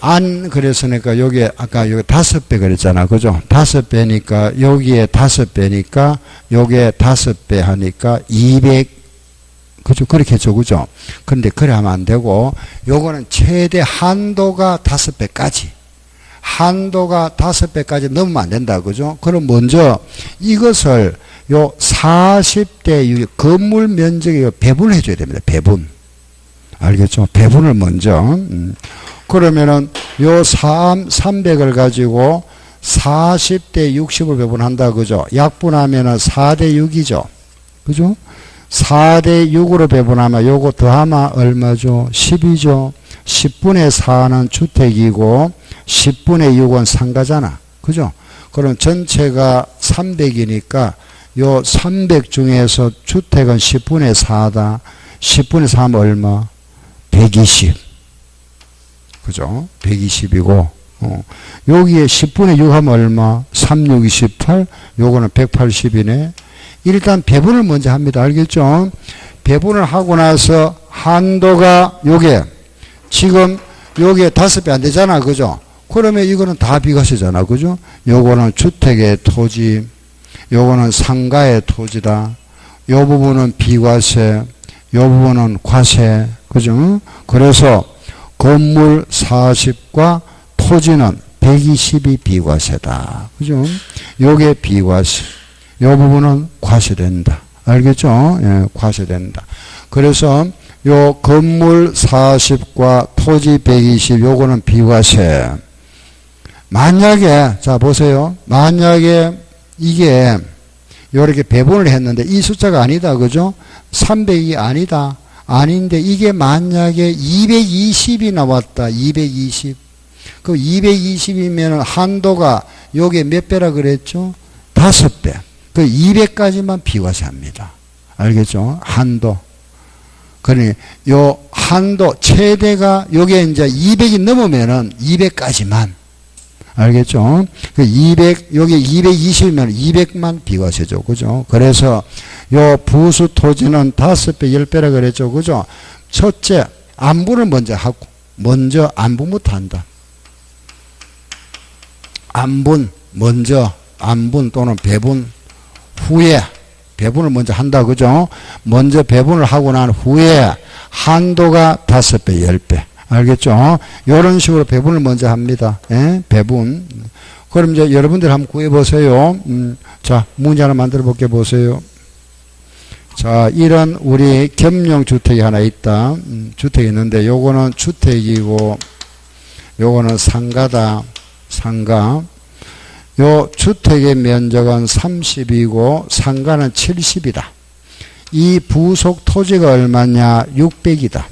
그랬으니까 요게 아까 여기 5배 그랬잖아. 그죠? 5배니까 여기에 5배니까 요게 5배 하니까 200. 그죠? 그렇게 했죠. 그죠? 그런데 그래 하면 안 되고 요거는 최대 한도가 5배까지. 한도가 5배까지 넘으면 안 된다. 그죠? 그럼 먼저 이것을 요 40대 건물 면적에 배분을 해줘야 됩니다. 배분. 알겠죠? 배분을 먼저. 그러면은 요 300을 가지고 40대 60을 배분한다. 그죠? 약분하면은 4대 6이죠. 그죠? 4대 6으로 배분하면 요거 더하면 얼마죠? 10이죠. 10분의 4는 주택이고 10분의 6은 상가잖아. 그죠? 그럼 전체가 300이니까 요 300 중에서 주택은 10분의 4다. 10분의 4면 얼마? 120. 그죠? 120이고, 여기에 10분의 6 하면 얼마? 3, 6, 28. 요거는 180이네. 일단 배분을 먼저 합니다. 알겠죠? 배분을 하고 나서 한도가 요게, 지금 요게 5배 안 되잖아. 그죠? 그러면 이거는 다 비과세잖아. 그죠? 요거는 주택의 토지, 요거는 상가의 토지다. 요 부분은 비과세, 요 부분은 과세. 그죠? 그래서 건물 40과 토지는 120이 비과세다. 그죠? 요게 비과세. 요 부분은 과세된다. 알겠죠? 예, 과세된다. 그래서 요 건물 40과 토지 120 요거는 비과세. 만약에 자 보세요. 만약에 이게 요렇게 배분을 했는데 이 숫자가 아니다. 그죠? 300이 아니다. 아닌데 이게 만약에 220이 나왔다. 220. 그럼 220이면 한도가 요게 몇 배라 그랬죠? 5배. 그 200까지만 비과세합니다. 알겠죠? 한도. 그러니 요 한도 최대가 요게 이제 200이 넘으면은 200까지만. 알겠죠? 그 200, 요게 220이면 200만 비과세죠. 그죠? 그래서 요 부수 토지는 5배, 10배라 그랬죠. 그죠? 첫째, 안분을 먼저 하고, 먼저 안분부터 한다. 안분, 먼저, 안분 또는 배분, 후에, 배분을 먼저 한다. 그죠? 먼저 배분을 하고 난 후에 한도가 5배, 10배. 알겠죠? 이런 식으로 배분을 먼저 합니다. 예? 배분. 그럼 이제 여러분들 한번 구해보세요. 자, 문제 하나 만들어 볼게 보세요. 자, 이런 우리 겸용주택이 하나 있다. 주택이 있는데 요거는 주택이고 요거는 상가다. 상가. 요 주택의 면적은 30이고 상가는 70이다. 이 부속 토지가 얼마냐? 600이다.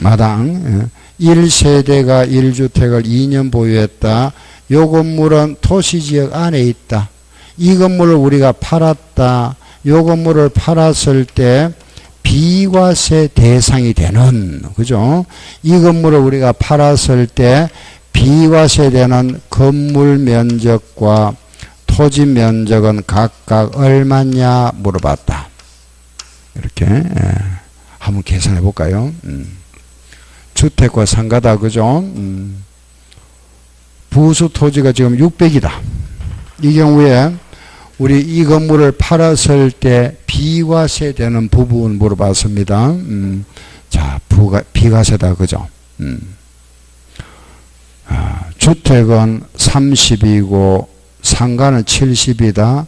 마당 1세대가 1주택을 2년 보유했다. 요 건물은 도시지역 안에 있다. 이 건물을 우리가 팔았다. 요 건물을 팔았을 때 비과세 대상이 되는, 그죠? 이 건물을 우리가 팔았을 때 비과세되는 건물 면적과 토지 면적은 각각 얼마냐 물어봤다. 이렇게 한번 계산해 볼까요? 주택과 상가다. 그죠? 부수 토지가 지금 600이다. 이 경우에 우리 이 건물을 팔았을 때 비과세 되는 부분 물어봤습니다. 자, 비과세다. 그죠? 주택은 30이고 상가는 70이다.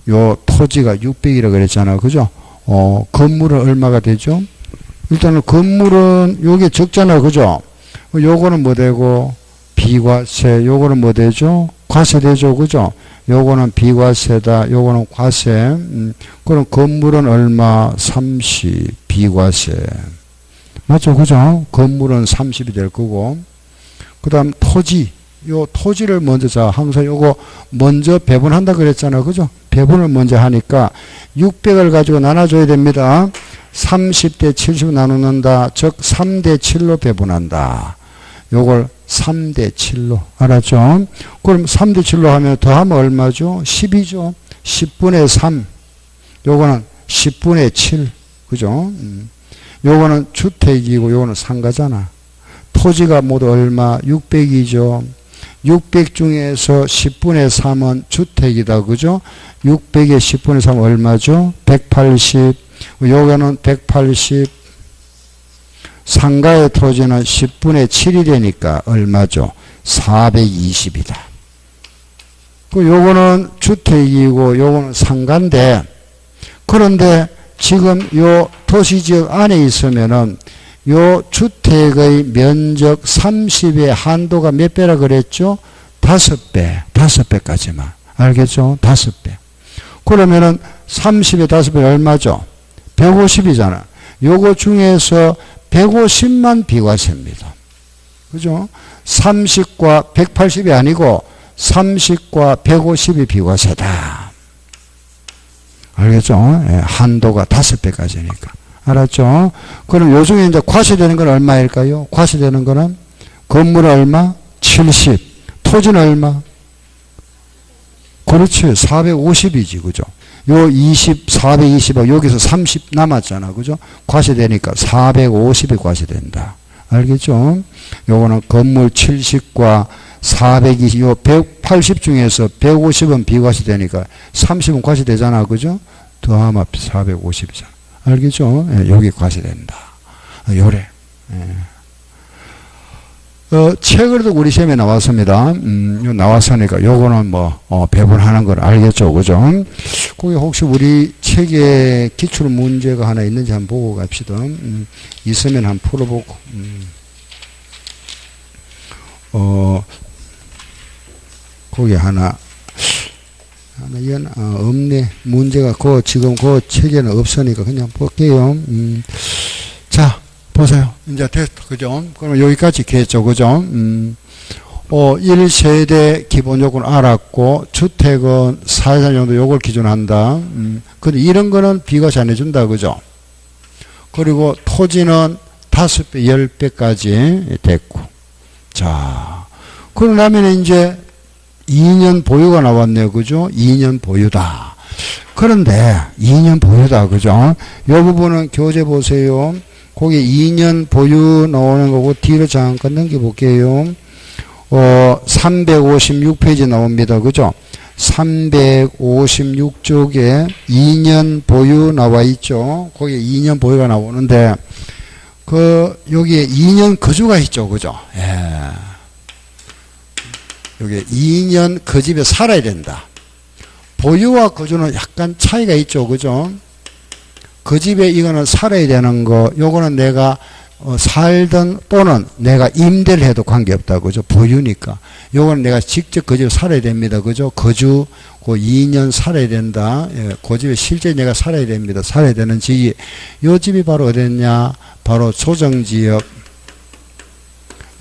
요 토지가 600이라고 그랬잖아. 그죠? 건물은 얼마가 되죠? 일단은 건물은 요게 적잖아. 그죠? 요거는 뭐 되고 비과세, 요거는 뭐 되죠? 과세 되죠. 그죠? 요거는 비과세다. 요거는 과세. 그럼 건물은 얼마? 30 비과세. 맞죠? 그죠? 건물은 30이 될 거고. 그 다음 토지. 요 토지를 먼저 자 항상 요거 먼저 배분한다 그랬잖아. 그죠? 배분을 먼저 하니까 600을 가지고 나눠줘야 됩니다. 30대 70 나누는다. 즉 3대 7로 배분한다. 요걸 3대 7로. 알았죠? 그럼 3대 7로 하면 더하면 얼마죠? 10이죠. 10분의 3. 요거는 10분의 7. 그죠? 요거는 주택이고 요거는 상가잖아. 토지가 모두 얼마? 600이죠. 600 중에서 10분의 3은 주택이다. 그죠? 600에 10분의 3은 얼마죠? 180. 요거는 180. 상가의 토지는 10분의 7이 되니까 얼마죠? 420이다. 요거는 주택이고 요거는 상가인데, 그런데 지금 요 도시지역 안에 있으면은 요 주택의 면적 30의 한도가 몇 배라 그랬죠? 5배. 5배까지만. 알겠죠? 5배. 그러면은 30의 5배 얼마죠? 150이잖아. 요거 중에서 150만 비과세입니다. 그죠? 30과 180이 아니고 30과 150이 비과세다. 알겠죠? 예, 한도가 5배까지니까. 알았죠? 그럼 요 중에 이제 과세되는 건 얼마일까요? 과세되는 거는 건물 얼마? 70. 토지는 얼마? 그렇지. 450이지. 그죠? 요 20, 420하고 여기서 30 남았잖아. 그죠? 과세되니까 450이 과세된다. 알겠죠? 요거는 건물 70과 420, 요 180 중에서 150은 비과세되니까 30은 과세되잖아. 그죠? 더하면 450이잖아. 알겠죠? 예, 여기 과세된다. 요래. 예. 책으로도 우리 시험에 나왔습니다. 나왔으니까 요거는 뭐, 배분하는 걸 알겠죠? 그죠? 거기 혹시 우리 책에 기출 문제가 하나 있는지 한번 보고 갑시다. 있으면 한번 풀어보고. 거기 하나 없네. 문제가 지금 그 책에는 없으니까 그냥 볼게요. 자, 보세요. 이제 됐다. 그죠? 그럼 여기까지 했죠. 그죠? 1세대 기본 요건 알았고, 주택은 4살 정도 요걸 기준한다. 근데 이런 거는 비과세 안 해준다. 그죠? 그리고 토지는 5배, 10배까지 됐고. 자, 그러고 나면 이제 2년 보유가 나왔네요. 그죠? 2년 보유다. 그런데 2년 보유다. 그죠? 이 부분은 교재 보세요. 거기 2년 보유 나오는 거고 뒤로 잠깐 넘겨볼게요. 356페이지 나옵니다. 그죠? 356쪽에 2년 보유 나와 있죠. 거기에 2년 보유가 나오는데 여기에 2년 거주가 있죠. 그죠? 예. 여기 2년 그 집에 살아야 된다. 보유와 거주는 약간 차이가 있죠. 그죠? 그 집에 이거는 살아야 되는 거, 요거는 내가 살던 또는 내가 임대를 해도 관계없다. 그죠? 보유니까. 요거는 내가 직접 그 집에 살아야 됩니다. 그죠? 거주, 2년 살아야 된다. 예, 그 집에 실제 내가 살아야 됩니다. 살아야 되는 집이, 요 집이 바로 어딨냐? 바로 조정지역.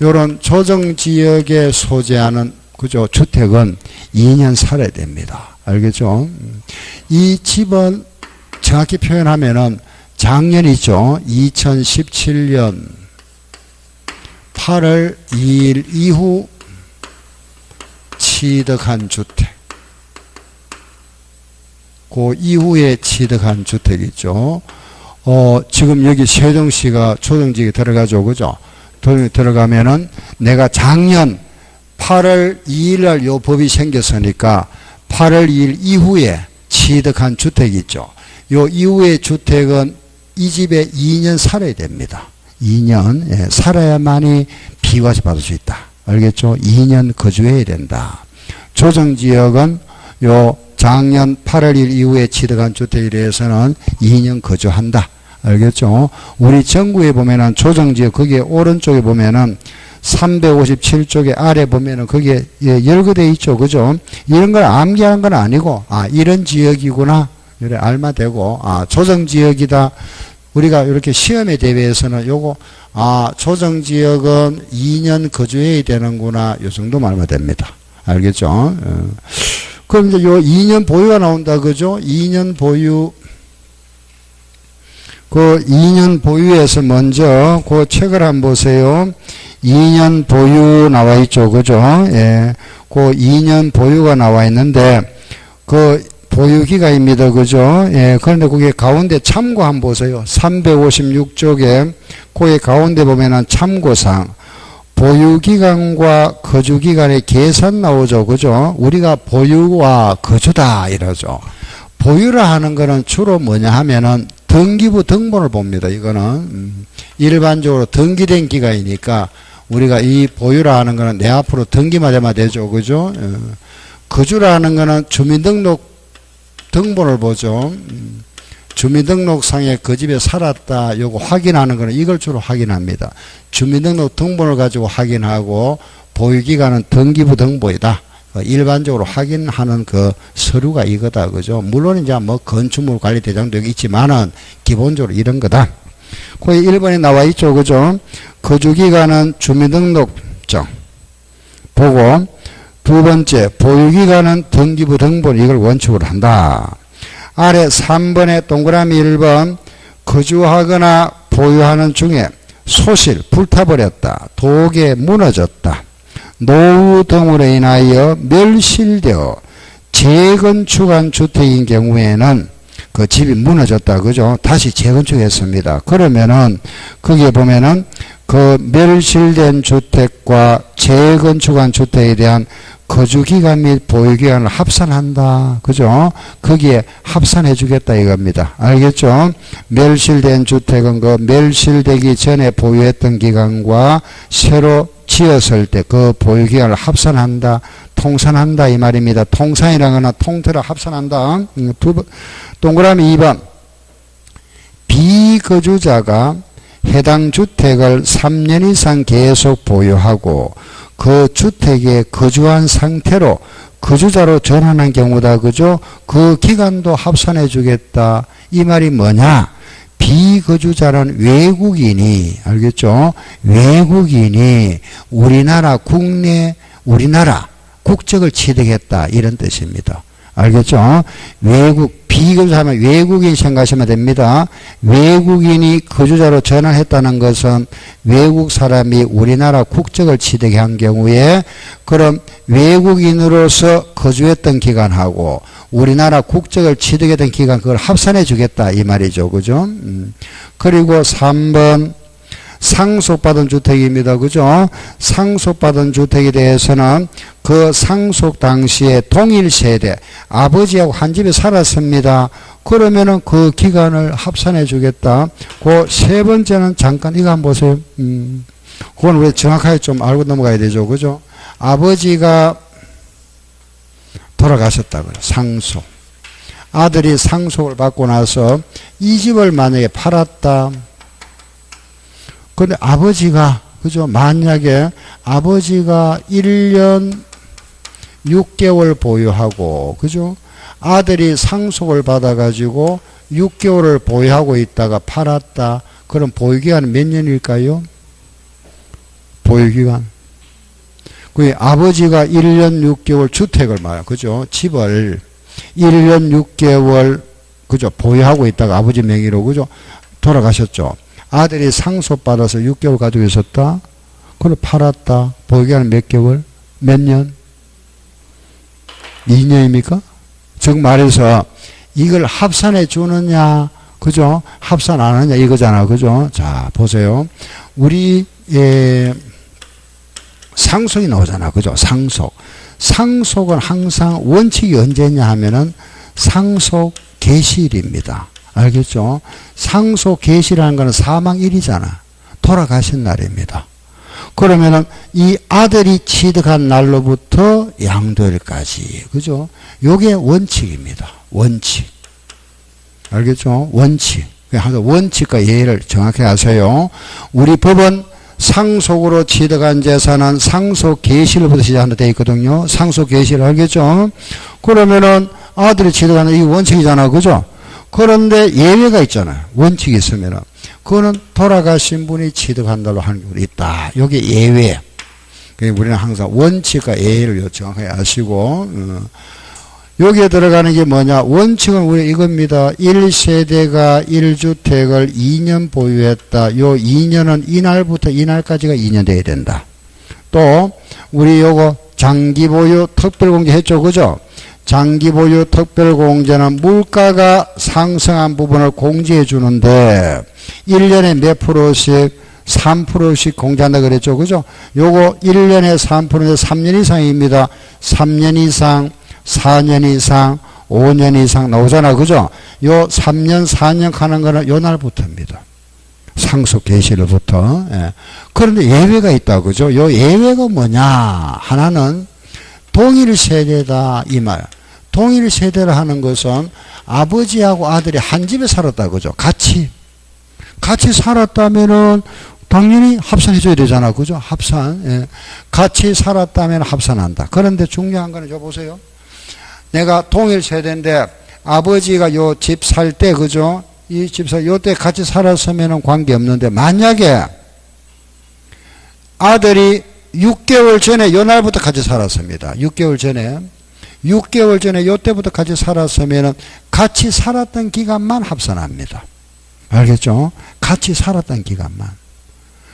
요런 조정지역에 소재하는, 그죠? 주택은 2년 살아야 됩니다. 알겠죠? 이 집은 정확히 표현하면은 작년이죠. 2017년 8월 2일 이후 취득한 주택. 그 이후에 취득한 주택이죠. 지금 여기 세종시가 조정지역에 들어가죠. 그죠? 들어가면은 내가 작년 8월 2일 날 요 법이 생겼으니까 8월 2일 이후에 취득한 주택이 있죠. 요 이후의 주택은 이 집에 2년 살아야 됩니다. 2년 예, 살아야만이 비과세 받을 수 있다. 알겠죠? 2년 거주해야 된다. 조정지역은 요 작년 8월 1일 이후에 취득한 주택에 대해서는 2년 거주한다. 알겠죠? 우리 정부에 보면은 조정지역 거기에 오른쪽에 보면은 357쪽에 아래 보면은 거기에 열거되어 있죠. 그죠? 이런 걸 암기하는 건 아니고, 이런 지역이구나. 이래 알면 되고, 조정지역이다. 우리가 이렇게 시험에 대비해서는 요거, 조정지역은 2년 거주해야 되는구나. 요 정도만 알면 됩니다. 알겠죠? 그럼 이제 요 2년 보유가 나온다. 그죠? 2년 보유. 그 2년 보유에서 먼저 그 책을 한번 보세요. 2년 보유 나와 있죠. 그죠? 예. 그 2년 보유가 나와 있는데 그 보유기간입니다. 그죠? 예. 그런데 그게 가운데 참고 한번 보세요. 356쪽에 거기 가운데 보면은 참고상 보유기간과 거주기간의 계산 나오죠. 그죠? 우리가 보유와 거주다 이러죠. 보유라 하는 거는 주로 뭐냐 하면은 등기부 등본을 봅니다. 이거는 일반적으로 등기된 기간이니까 우리가 이 보유라 하는 거는 내 앞으로 등기만 되면 되죠. 그죠? 거주라 하는 거는 주민등록 등본을 보죠. 주민등록상에 그 집에 살았다 요거 확인하는 거는 이걸 주로 확인합니다. 주민등록 등본을 가지고 확인하고 보유기간은 등기부 등본이다. 일반적으로 확인하는 그 서류가 이거다. 그죠? 물론 이제 뭐 건축물 관리 대장도 있지만은 기본적으로 이런 거다. 거기 1번에 나와 있죠. 그죠? 거주기간은 주민등록증 보고 두 번째 보유기간은 등기부 등본 이걸 원칙으로 한다. 아래 3번에 동그라미 1번 거주하거나 보유하는 중에 소실 불타버렸다. 도계 무너졌다. 노후 등으로 인하여 멸실되어 재건축한 주택인 경우에는 그 집이 무너졌다. 그죠? 다시 재건축했습니다. 그러면은 거기에 보면은 그 멸실된 주택과 재건축한 주택에 대한 거주기간 및 보유기간을 합산한다. 그죠? 거기에 합산해 주겠다 이겁니다. 알겠죠? 멸실된 주택은 그 멸실되기 전에 보유했던 기간과 새로 지었을 때 그 보유기간을 합산한다. 통산한다 이 말입니다. 통산이라는 거는 통틀어 합산한다. 동그라미 2번 비거주자가 해당 주택을 3년 이상 계속 보유하고 그 주택에 거주한 상태로 거주자로 전환한 경우다. 그죠? 그 기간도 합산해 주겠다. 이 말이 뭐냐? 비거주자는 외국인이 알겠죠? 외국인이 우리나라 국적을 취득했다. 이런 뜻입니다. 알겠죠? 비거주하면 외국인 생각하시면 됩니다. 외국인이 거주자로 전환했다는 것은 외국 사람이 우리나라 국적을 취득한 경우에 그럼 외국인으로서 거주했던 기간하고 우리나라 국적을 취득했던 기간 그걸 합산해 주겠다 이 말이죠. 그죠? 그리고 3번 상속받은 주택입니다. 그죠? 상속받은 주택에 대해서는 그 상속 당시에 동일 세대 아버지하고 한 집에 살았습니다. 그러면은 그 기간을 합산해 주겠다. 그 세 번째는 잠깐 이거 한번 보세요. 그건 우리 정확하게 좀 알고 넘어가야 되죠. 그죠? 아버지가 돌아가셨다고요. 상속. 아들이 상속을 받고 나서 이 집을 만약에 팔았다. 근데 아버지가 그죠? 만약에 아버지가 1년 6개월 보유하고 그죠? 아들이 상속을 받아가지고 6개월을 보유하고 있다가 팔았다. 그럼 보유기간은 몇 년일까요? 보유기간. 그 아버지가 1년 6개월 주택을 말이야. 그죠? 집을 1년 6개월 그죠? 보유하고 있다가 아버지 명의로 그죠? 돌아가셨죠. 아들이 상속받아서 6개월 가지고 있었다. 그걸 팔았다. 보유기간은 몇 개월? 몇 년? 2년입니까? 즉 말해서 이걸 합산해 주느냐, 그죠? 합산 안 하느냐 이거잖아. 그죠? 자, 보세요. 우리 상속이 나오잖아. 그죠? 상속은 항상 원칙이 언제냐 하면은 상속 개시일입니다. 알겠죠? 상속 개시라는 거는 사망일이잖아. 돌아가신 날입니다. 그러면은 이 아들이 취득한 날로부터 양도일까지. 그죠? 요게 원칙입니다. 원칙. 알겠죠? 원칙. 항상 원칙과 예를 정확히 아세요. 우리 법은 상속으로 취득한 재산은 상속 개시일부터 시작한다 되어 있거든요. 상속 개시일 알겠죠? 그러면은 아들이 취득하는 이 원칙이잖아. 그죠? 그런데 예외가 있잖아요. 원칙이 있으면은. 그거는 돌아가신 분이 취득한다고 하는 경우도 있다. 여기 예외. 우리는 항상 원칙과 예외를 정확하게 아시고, 여기에 들어가는 게 뭐냐? 원칙은 우리 이겁니다. 1세대가 1주택을 2년 보유했다. 요 2년은 이날부터 이날까지가 2년 돼야 된다. 또 우리 요거 장기보유 특별공제 했죠. 그죠? 장기보유 특별공제는 물가가 상승한 부분을 공제해 주는데 1년에 몇 프로씩 3%씩 공제한다 그랬죠. 그죠? 요거 1년에 3%인데 3년 이상입니다. 3년 이상, 4년 이상, 5년 이상 나오잖아. 그죠? 요 3년, 4년 가는 거는 요 날부터입니다. 상속 개시일부터. 예. 그런데 예외가 있다. 그죠? 요 예외가 뭐냐? 하나는 동일 세대다 이 말. 동일 세대를 하는 것은 아버지하고 아들이 한 집에 살았다. 그죠? 같이 살았다면은 당연히 합산해줘야 되잖아. 그죠? 합산. 예. 같이 살았다면 합산한다. 그런데 중요한 거는 저 보세요. 내가 동일 세대인데 아버지가 요 집 살 때, 그죠? 이 집 살, 요 때 같이 살았으면 관계없는데 만약에 아들이 6개월 전에 요 날부터 같이 살았습니다. 6개월 전에 요 때부터 같이 살았으면 같이 살았던 기간만 합산합니다. 알겠죠? 같이 살았던 기간만.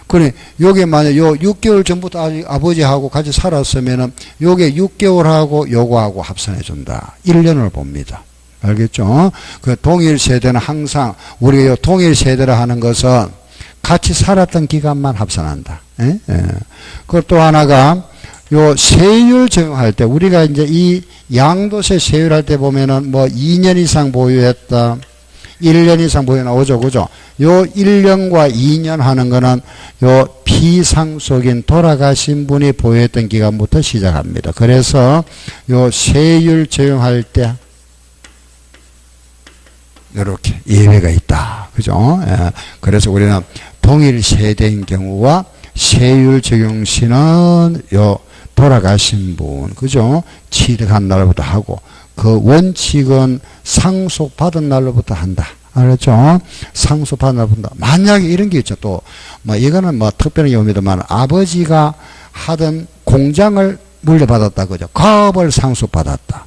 그래, 요게 만약 요 6개월 전부터 아버지하고 같이 살았으면은 요게 6개월하고 요거하고 합산해준다. 1년을 봅니다. 알겠죠? 그 동일 세대는 항상 우리가 요 동일 세대를 하는 것은 같이 살았던 기간만 합산한다. 예? 예. 그리고 또 하나가 요 세율 적용할 때 우리가 이제 이 양도세 세율할 때 보면은 뭐 2년 이상 보유했다. 1년 이상 보유 나오죠. 그죠? 요 1년과 2년 하는 거는 요 비상속인 돌아가신 분이 보유했던 기간부터 시작합니다. 그래서 요 세율 적용할 때 이렇게 예외가 있다. 그죠? 예. 그래서 우리는 동일 세대인 경우와 세율 적용 시는 요 돌아가신 분, 그죠? 취득한 날부터 하고 그 원칙은 상속받은 날로부터 한다. 알았죠? 상속받은 날부터. 만약에 이런 게 있죠. 또, 뭐, 이거는 뭐 특별한 경우입니다만 아버지가 하던 공장을 물려받았다. 그죠? 가업을 상속받았다.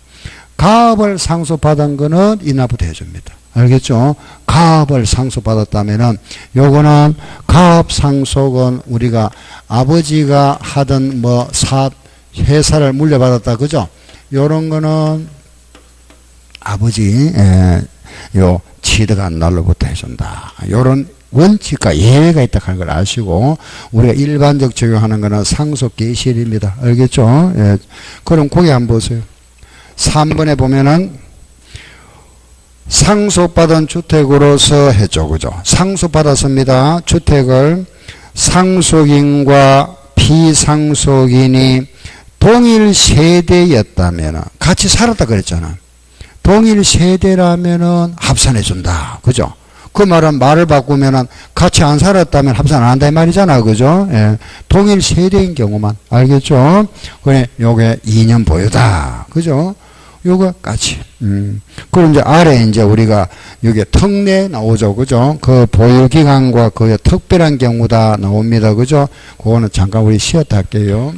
가업을 상속받은 거는 이날부터 해줍니다. 알겠죠? 가업을 상속받았다면은 요거는 가업 상속은 우리가 아버지가 하던 뭐 사업 회사를 물려받았다. 그죠? 요런 거는 아버지 요 취득한 날로부터 해준다. 요런 원칙과 예외가 있다 하는 걸 아시고 우리가 일반적 적용하는 거는 상속 개시일입니다. 알겠죠? 예. 그럼 거기 한번 보세요. 3번에 보면은 상속받은 주택으로서 했죠. 그죠? 상속받았습니다. 주택을 상속인과 비상속인이 동일 세대였다면 같이 살았다 그랬잖아. 동일 세대라면은 합산해준다. 그죠? 그 말은 말을 바꾸면은 같이 안 살았다면 합산 안 한다 이 말이잖아. 그죠? 예. 동일 세대인 경우만. 알겠죠? 그래, 요게 2년 보유다. 그죠? 요거까지. 그럼 이제 아래 이제 우리가 여기 특례 나오죠. 그죠? 그 보유기간과 그 특별한 경우다 나옵니다. 그죠? 그거는 잠깐 우리 쉬었다 할게요.